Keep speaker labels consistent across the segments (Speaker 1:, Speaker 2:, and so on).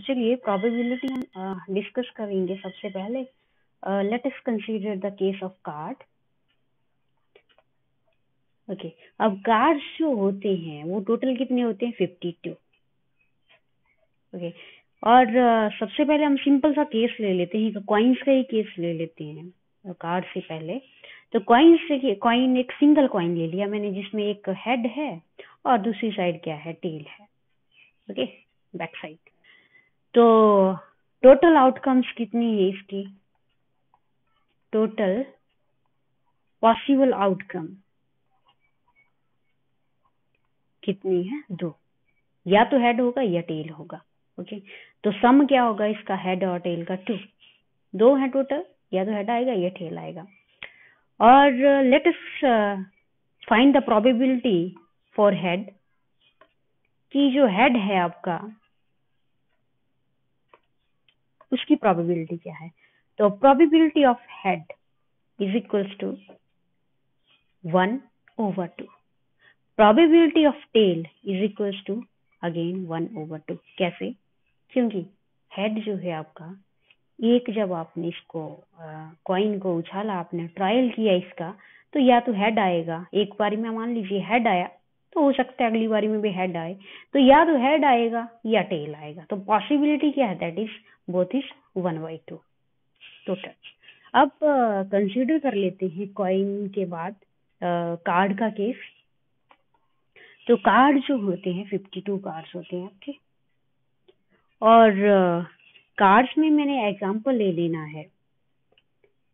Speaker 1: चलिए प्रोबेबिलिटी हम डिस्कस करेंगे। सबसे पहले let us consider the case of card. Okay, अब कार्ड्स जो होते हैं वो टोटल कितने होते हैं? 52। ओके, और सबसे पहले हम सिंपल सा केस ले लेते हैं, कॉइन्स का ही केस ले लेते हैं कार्ड से पहले। तो कॉइन्स से कॉइन, एक सिंगल कॉइन ले लिया मैंने जिसमें एक हेड है और दूसरी साइड क्या है? टेल है। Okay, back side. तो टोटल आउटकम्स कितनी है इसकी? टोटल पॉसिबल आउटकम कितनी है? 2। या तो हेड होगा या टेल होगा। ओके, तो सम क्या होगा इसका? हेड और टेल का 2। 2 है टोटल, या तो हेड आएगा या टेल आएगा। और let us find the probability for head, कि जो हेड है आपका उसकी प्रोबेबिलिटी क्या है? तो probability of head is equals to 1/2। Probability of tail is equals to again 1/2। कैसे? क्योंकि हेड जो है आपका, एक जब आपने इसको कॉइन को उछाला, आपने ट्रायल किया इसका, तो या तो हेड आएगा। एक बारी में मान लीजिए हेड आया, तो हो सकता है अगली बारी में भी हेड आए। तो या तो हेड आएगा या टेल आएगा। तो पॉसिबिलिटी क्या है? That is both is 1/2 total. अब कंसीडर कर लेते हैं कॉइन के बाद कार्ड का केस। तो कार्ड जो होते हैं 52 कार्ड्स होते हैं आपके, और कार्ड्स में मैंने एग्जांपल ले लेना है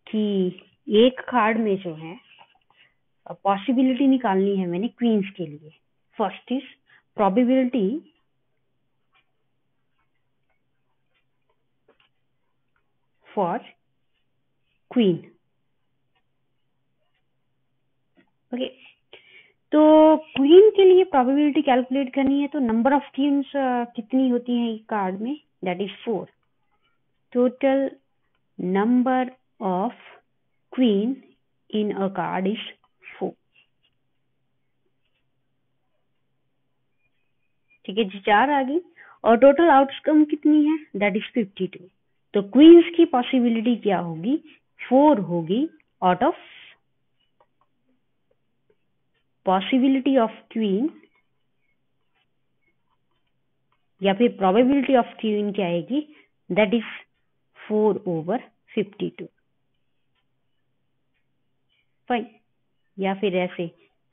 Speaker 1: कि एक कार्ड में जो है पॉसिबिलिटी निकालनी है मैंने क्वींस के लिए। First is probability for queen. Okay, तो क्वीन के लिए प्रोबेबिलिटी कैलकुलेट करनी है, तो नंबर ऑफ क्वींस कितनी होती है कार्ड में? That is 4। Total number of queen in a card is 4। ठीक है जी, 4 आ गई। और टोटल आउटकम कितनी है? That is 52। तो क्वींस की पॉसिबिलिटी क्या होगी? 4 होगी out of possibility of queen, या फिर प्रोबेबिलिटी ऑफ क्वीन क्या आएगी? That is 4/52। फाइन। या फिर ऐसे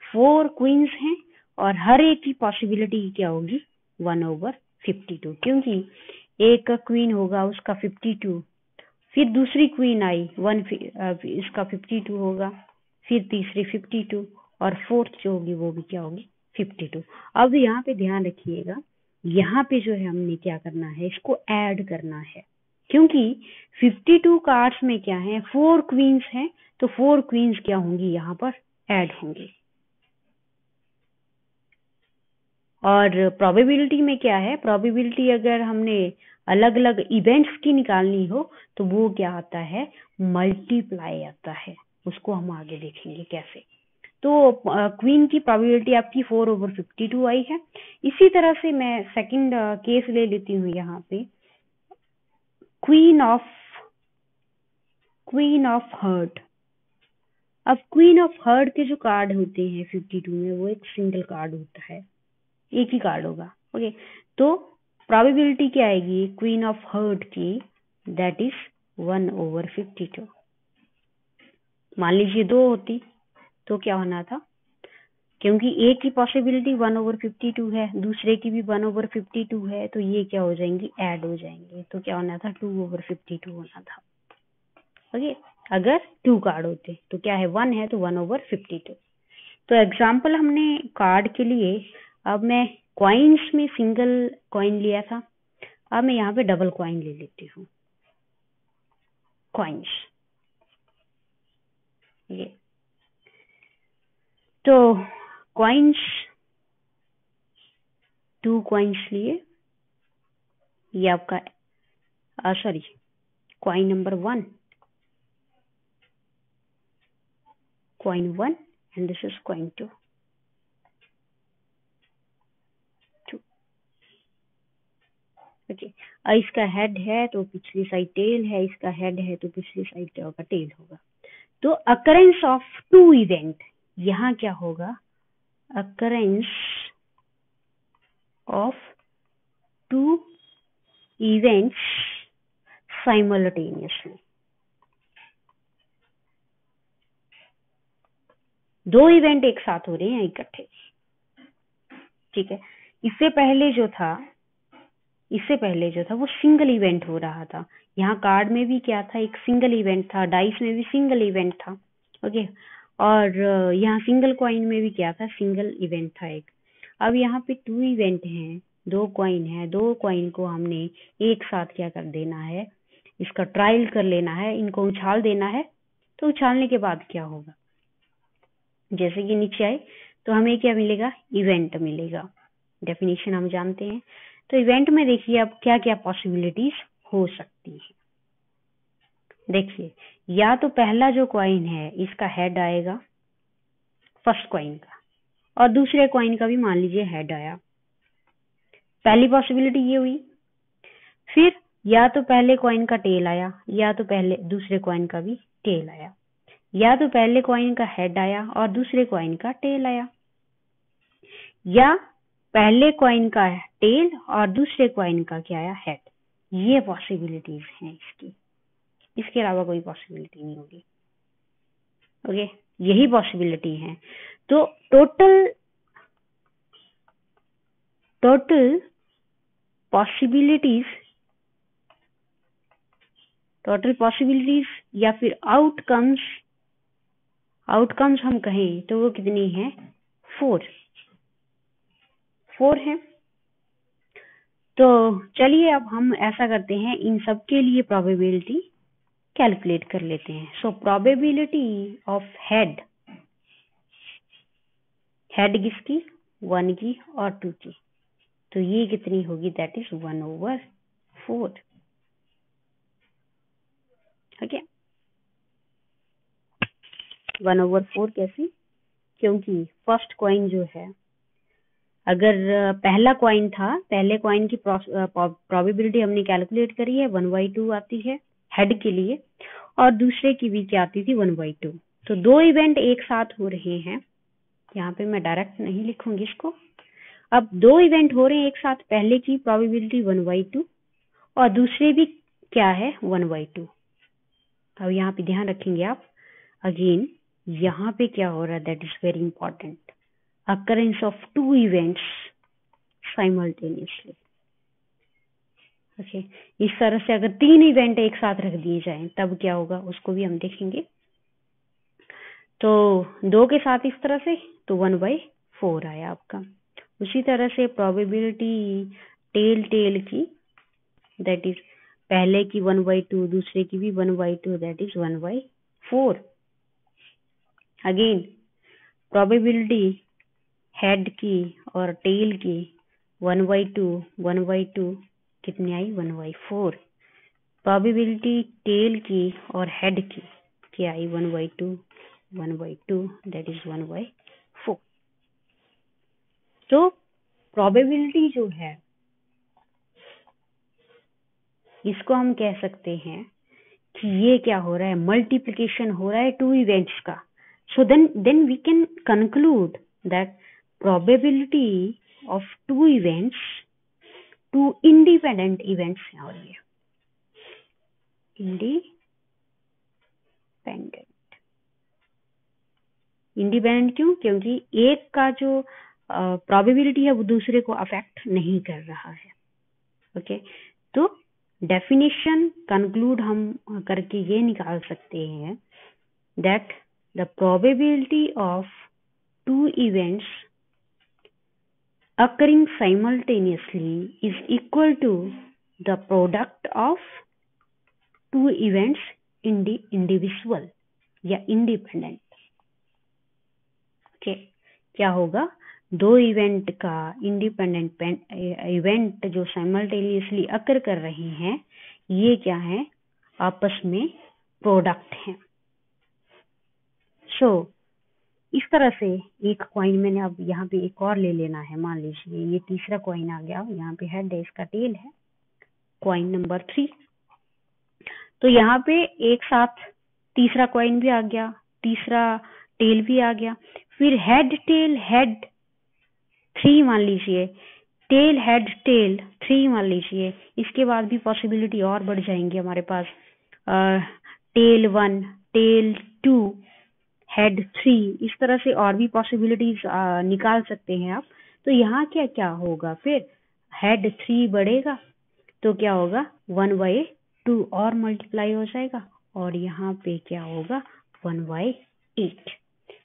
Speaker 1: 4 क्वींस हैं और हर एक की पॉसिबिलिटी क्या होगी? 1/52। क्योंकि एक क्वीन होगा उसका 52, फिर दूसरी क्वीन आई इसका 52 होगा, फिर तीसरी 52, और फोर्थ जो होगी वो भी क्या होगी? 52। अब यहाँ पे ध्यान रखिएगा, यहाँ पे जो है हमने क्या करना है? इसको ऐड करना है, क्योंकि 52 कार्ड्स में क्या है? 4 क्वींस हैं, तो 4 क्वींस क्या होंगी? यहाँ पर ऐड होंगी। और प्रोबेबिलिटी में क्या है? प्रोबेबिलिटी अगर हमने अलग अलग इवेंट्स की निकालनी हो तो वो क्या आता है? मल्टीप्लाई आता है। उसको हम आगे देखेंगे कैसे। तो क्वीन की प्रोबेबिलिटी आपकी 4/52 आई है। इसी तरह से मैं सेकंड केस ले लेती हूँ यहाँ पे, क्वीन ऑफ हर्ट। अब क्वीन ऑफ हर्ट के जो कार्ड होते हैं 52 में, वो एक सिंगल कार्ड होता है, एक ही कार्ड होगा। ओके, तो प्रोबेबिलिटी क्या आएगी क्वीन ऑफ हर्ट की? That is 1/52। मान लीजिए 2 होती तो क्या होना था? क्योंकि एक की पॉसिबिलिटी 1/52 है, दूसरे की भी 1/52 है, तो ये क्या हो जाएंगी? ऐड हो जाएंगे। तो क्या होना था? 2/52 होना था। ओके, अगर 2 कार्ड होते तो क्या है? 1 है तो 1/52। तो एग्जाम्पल हमने कार्ड के लिए, अब मैं कॉइन्स में सिंगल कॉइन लिया था, अब मैं यहाँ पे डबल कॉइन ले लेती हूँ। कॉइन्स, ये तो कॉइन्स, 2 कॉइन्स लिए, ये आपका sorry, coin number 1, coin 1, and this is coin 2। Okay, इसका हेड है तो पिछली साइड टेल है, इसका हेड है तो पिछली साइड क्या होगा, टेल होगा। तो अकरेंस ऑफ टू इवेंट, यहाँ क्या होगा, occurrence of two events simultaneously, दो इवेंट एक साथ हो रहे हैं इकट्ठे, ठीक है। इससे पहले जो था वो सिंगल इवेंट हो रहा था। यहाँ कार्ड में भी क्या था, एक सिंगल इवेंट था, डाइस में भी सिंगल इवेंट था, ओके। और यहाँ सिंगल कॉइन में भी क्या था, सिंगल इवेंट था एक। अब यहाँ पे टू इवेंट हैं, दो कॉइन है, दो कॉइन को हमने एक साथ क्या कर देना है, इसका ट्रायल कर लेना है, इनको उछाल देना है। तो उछालने के बाद क्या होगा, जैसे कि नीचे आए तो हमें क्या मिलेगा, इवेंट मिलेगा। डेफिनेशन हम जानते हैं। तो इवेंट में देखिए अब क्या क्या पॉसिबिलिटीज हो सकती है। देखिए, या तो पहला जो कॉइन है इसका हेड आएगा फर्स्ट कॉइन का, और दूसरे कॉइन का भी मान लीजिए हेड आया, पहली पॉसिबिलिटी ये हुई। फिर या तो पहले कॉइन का टेल आया, या तो पहले दूसरे कॉइन का भी टेल आया, या तो पहले कॉइन का हेड आया और दूसरे कॉइन का टेल आया, या पहले कॉइन का टेल और दूसरे कॉइन का क्या आया, हेड। ये पॉसिबिलिटीज हैं इसकी, इसके अलावा कोई पॉसिबिलिटी नहीं होगी, ओके। यही पॉसिबिलिटी है। तो टोटल पॉसिबिलिटीज या फिर आउटकम्स हम कहें तो वो कितनी है, 4 है। तो चलिए अब हम ऐसा करते हैं, इन सब के लिए प्रोबेबिलिटी कैलकुलेट कर लेते हैं। सो प्रोबेबिलिटी ऑफ हेड किसकी, 1 की और 2 की। तो ये कितनी होगी, दैट इज 1/4, ओके। 1/4 कैसे, क्योंकि फर्स्ट कॉइन जो है, अगर पहला कॉइन था, पहले कॉइन की प्रोबेबिलिटी हमने कैलकुलेट करी है, 1/2 आती है हेड के लिए, और दूसरे की भी क्या आती थी, 1/2। तो दो इवेंट एक साथ हो रहे हैं, यहाँ पे मैं डायरेक्ट नहीं लिखूंगी इसको। अब दो इवेंट हो रहे हैं एक साथ, पहले की प्रोबेबिलिटी 1/2 और दूसरे भी क्या है, 1/2। अब यहाँ पे ध्यान रखेंगे आप, अगेन यहाँ पे क्या हो रहा है, that is very important, occurrence of two events simultaneously, okay. इस तरह से अगर 3 इवेंट एक साथ रख दिए जाएं तब क्या होगा, उसको भी हम देखेंगे। तो 2 के साथ इस तरह से, तो 1/4 आया आपका। उसी तरह से प्रोबेबिलिटी टेल की, दैट इज पहले की 1/2, दूसरे की भी 1/2, that is 1/4। Again probability head की और टेल की 1/2 कितनी आई, 1/4। प्रोबेबिलिटी टेल की और हेड की क्या आई, 1/2 दैट इज 1/4। तो प्रोबेबिलिटी जो है इसको हम कह सकते हैं कि ये क्या हो रहा है, मल्टीप्लिकेशन हो रहा है टू इवेंट्स का। So then we can conclude that probability of two events, two independent events हैं, और ये इंडिपेंडेंट क्यों, क्योंकि एक का जो प्रोबेबिलिटी है वो दूसरे को अफेक्ट नहीं कर रहा है, ओके। तो डेफिनेशन कंक्लूड हम करके ये निकाल सकते हैं that the probability of two events occurring simultaneously is equal to the product of two events individual या independent, ओके। क्या होगा, दो इवेंट का इंडिपेंडेंट इवेंट जो साइमल्टेनियसली अकर कर रहे हैं, ये क्या है, आपस में प्रोडक्ट हैं। सो इस तरह से एक कॉइन मैंने अब यहाँ पे एक और ले लेना है, मान लीजिए ये तीसरा कॉइन आ गया, यहाँ पे हेड है, इसका टेल है, कॉइन नंबर 3। तो यहाँ पे एक साथ तीसरा कॉइन भी आ गया, तीसरा टेल भी आ गया, फिर हेड टेल हेड 3 मान लीजिए, टेल हेड टेल 3 मान लीजिए। इसके बाद भी पॉसिबिलिटी और बढ़ जाएंगी हमारे पास, टेल 1, टेल 2, हेड 3, इस तरह से और भी पॉसिबिलिटीज निकाल सकते हैं आप। तो यहाँ क्या क्या होगा, फिर हेड 3 बढ़ेगा तो क्या होगा 1/2 और मल्टीप्लाई हो जाएगा, और यहाँ पे क्या होगा 1/8।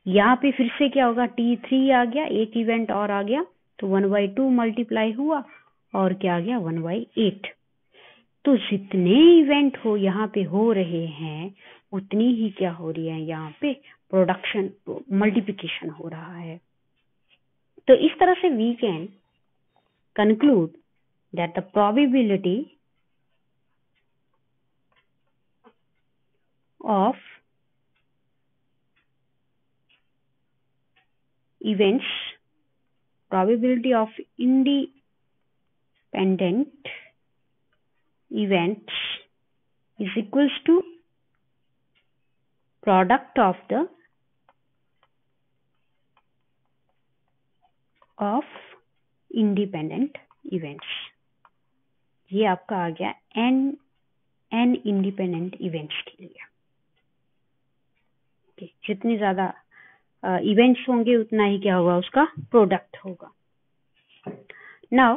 Speaker 1: यहाँ पे फिर से क्या होगा, T3 आ गया, एक इवेंट और आ गया, तो 1/2 मल्टीप्लाई हुआ और क्या आ गया 1/8। तो जितने इवेंट हो यहाँ पे हो रहे हैं उतनी ही क्या हो रही है, यहाँ पे प्रोडक्शन मल्टीप्लिकेशन हो रहा है। तो इस तरह से we can conclude that the probability of events, probability of independent events is equals to product of independent events। ये आपका आ गया n इंडिपेंडेंट इवेंट्स के लिए। जितनी ज्यादा इवेंट्स होंगे उतना ही क्या होगा, उसका प्रोडक्ट होगा। नाउ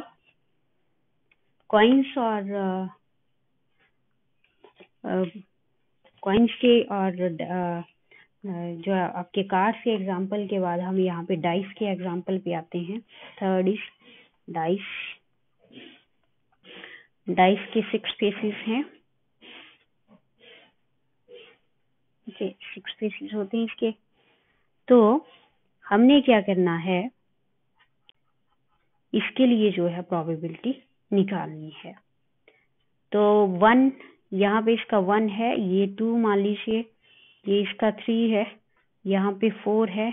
Speaker 1: कॉइन्स और कॉइन्स के और जो आपके कार्ड्स के एग्जाम्पल के बाद हम यहाँ पे डाइस के एग्जाम्पल पे आते हैं। Third is dice. डाइस के 6 फेसेस हैं, 6 फेसेस होते हैं इसके। तो हमने क्या करना है, इसके लिए जो है प्रोबेबिलिटी निकालनी है। तो 1, यहाँ पे इसका 1 है, ये 2 मान लीजिए, ये इसका 3 है, यहाँ पे 4 है,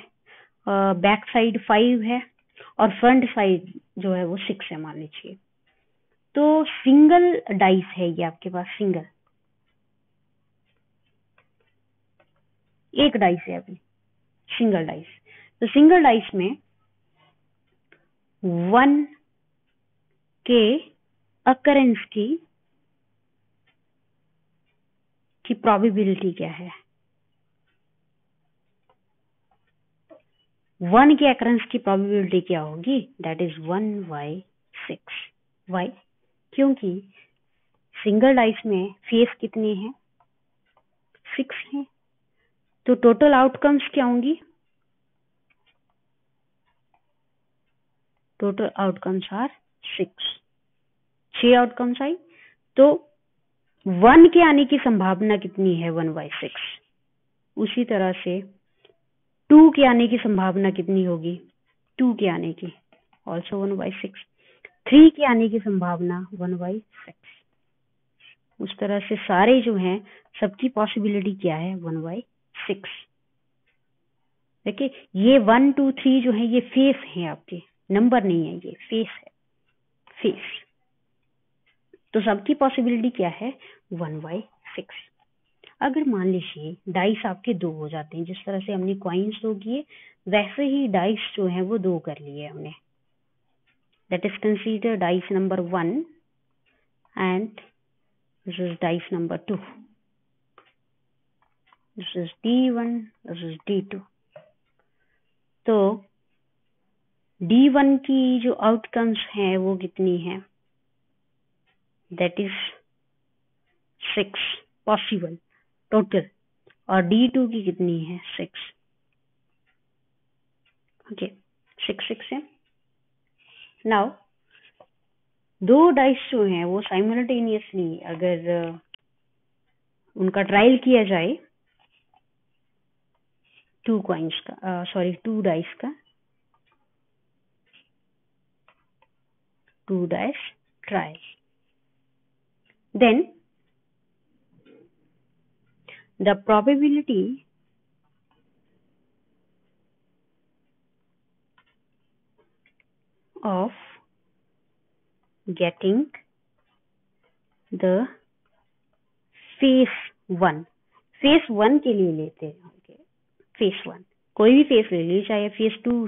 Speaker 1: बैक साइड 5 है और फ्रंट साइड जो है वो 6 है मान लीजिए। तो सिंगल डाइस है ये आपके पास, सिंगल एक डाइस है अभी, सिंगल डाइस। तो सिंगल डाइस में 1 के अकरेंस की प्रोबेबिलिटी क्या है, 1 के अकरेंस की प्रोबेबिलिटी क्या होगी, दैट इज 1/6। वाई? क्योंकि सिंगल डाइस में फेस कितने हैं, 6 हैं। तो टोटल आउटकम्स क्या होंगी, टोटल आउटकम्स आर 6 आउटकम्स आई। तो 1 के आने की संभावना कितनी है, 1/6। उसी तरह से 2 के आने की संभावना कितनी होगी, 2 के आने की ऑल्सो 1/6। 3 के आने की संभावना 1/6। उस तरह से सारे जो हैं सबकी पॉसिबिलिटी क्या है, 1/6। देखिए ये 1, 2, 3 जो है ये फेस है आपके, नंबर नहीं है, ये फेस है, फेस। तो सबकी पॉसिबिलिटी क्या है, 1/6। अगर मान लीजिए डाइस आपके 2 हो जाते हैं, जिस तरह से हमने कॉइन्स 2 किए वैसे ही डाइस जो है वो 2 कर लिए हमने, that is consider dice number 1 and this is dice number 2, this is D1, this is D2। तो D1 की जो आउटकम्स हैं वो कितनी है, दैट इज 6 पॉसिबल टोटल, और D2 की कितनी है, 6। ओके, 6 है। नाउ 2 डाइस जो हैं वो साइमल्टेनियसली अगर उनका ट्रायल किया जाए, 2 कॉइन्स का, सॉरी 2 डाइस का, 2 dice trial, then the probability of getting the face 1, face 1 के लिए लेते हैं, फेस 1 कोई भी फेस ले लीजिए, चाहे फेस 2,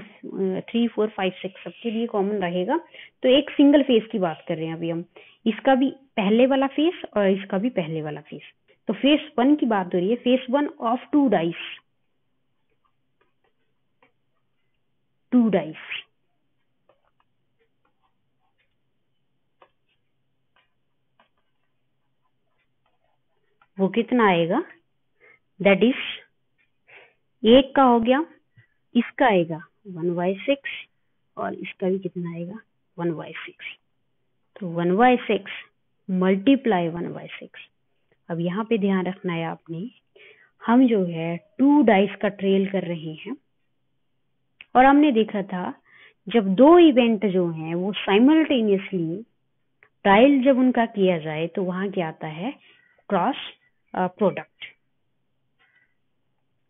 Speaker 1: 3, 4, 5, 6 सबके लिए कॉमन रहेगा। तो एक सिंगल फेस की बात कर रहे हैं अभी हम, इसका भी पहले वाला फेस और इसका भी पहले वाला फेस। तो फेस 1 की बात हो रही है, फेस 1 ऑफ 2 डाइस, 2 डाइस। वो कितना आएगा, दैट इज एक का हो गया, इसका आएगा 1/6 और इसका भी कितना आएगा 1/6। तो 1/6 मल्टीप्लाई 1/6। अब यहाँ पे ध्यान रखना है आपने, हम जो है 2 डाइस का ट्रेल कर रहे हैं और हमने देखा था जब दो इवेंट जो हैं वो साइमल्टेनियसली ट्रायल जब उनका किया जाए तो वहां क्या आता है, क्रॉस प्रोडक्ट।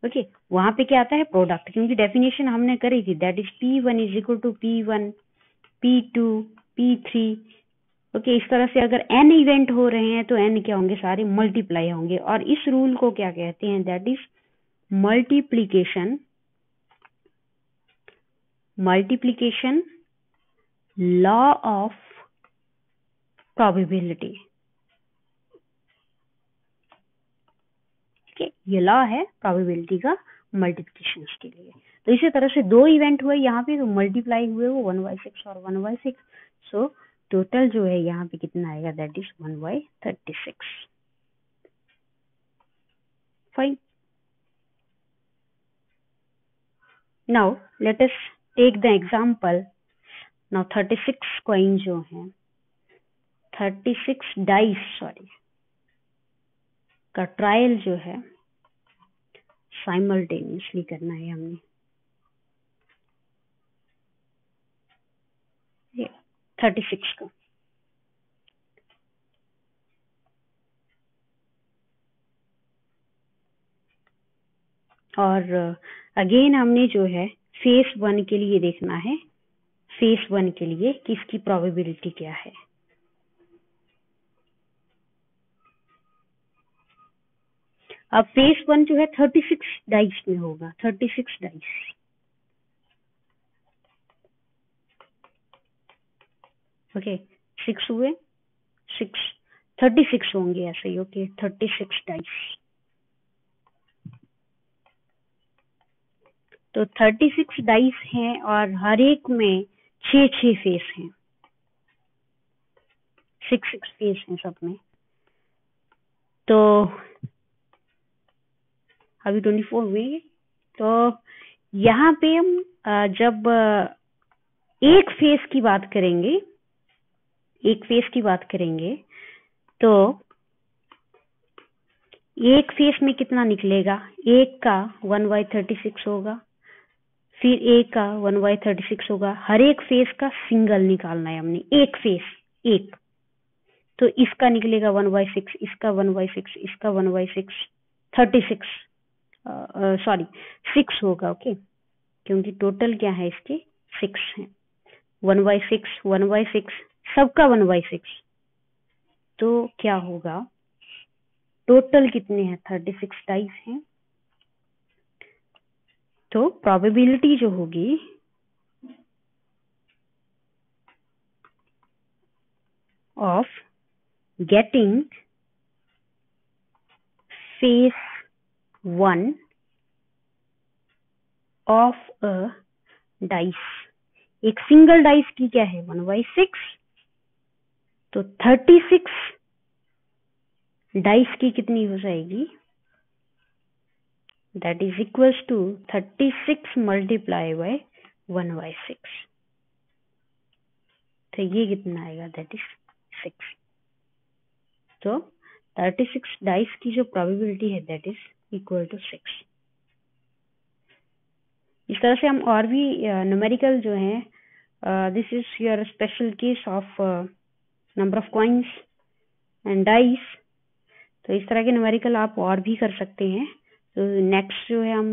Speaker 1: ओके, वहां पे क्या आता है, प्रोडक्ट, क्योंकि डेफिनेशन हमने करी थी, that is P1 is equal to P1, P2, P3। Okay, इस तरह से अगर n इवेंट हो रहे हैं तो n क्या होंगे, सारे मल्टीप्लाई होंगे। और इस रूल को क्या कहते हैं, that is multiplication law of probability. ये लॉ है प्रोबेबिलिटी का मल्टीप्लिकेशन के लिए। तो इसी तरह से दो इवेंट हुए यहाँ पे, तो मल्टीप्लाई हुए वो 1/6 और 1/6। सो टोटल जो है यहाँ पे कितना आएगा, that is 1/36। Fine, now let us take the example. Now 36 coin जो है, 36 डाइस का ट्रायल जो है साइमल्टेनियसली करना है हमने। 36 का, और अगेन हमने जो है फेस 1 के लिए देखना है, फेस 1 के लिए कि इसकी प्रोबेबिलिटी क्या है। अब फेस 1 जो है 36 डाइस में होगा, 36 डाइस। ओके, 6 हुए, 6, 36 होंगे ऐसे ही। Okay, 36 dice. तो 36 डाइस हैं और हर एक में 6 फेस हैं, 6 फेस हैं सब में। तो अभी 24 हुए। तो यहाँ पे हम जब एक फेस की बात करेंगे, एक फेस की बात करेंगे तो एक फेस में कितना निकलेगा, एक का 1/36 होगा, फिर एक का 1/36 होगा। हर एक फेस का सिंगल निकालना है हमने, एक फेस एक। तो इसका निकलेगा 1/6, इसका 1/6, इसका 1/6, 36 सॉरी 6 होगा। ओके, क्योंकि टोटल क्या है इसके 6 है, 1/6, 1/6, सबका 1/6। तो क्या होगा, टोटल कितने हैं, 36 डाइस हैं। तो प्रोबेबिलिटी जो होगी of getting face 1 of a dice, एक सिंगल डाइस की क्या है 1/6, तो 36 डाइस की कितनी हो जाएगी, that is equals to 36 multiply by 1/6। तो ये कितना आएगा, दैट इज 6। तो 36 डाइस की जो प्रोबेबिलिटी है दैट इज इक्वल टू 6। इस तरह से हम और भी न्यूमेरिकल जो है, this is your special case of number of coins and dice. तो इस तरह के न्यूमेरिकल आप और भी कर सकते हैं। तो नेक्स्ट जो है हम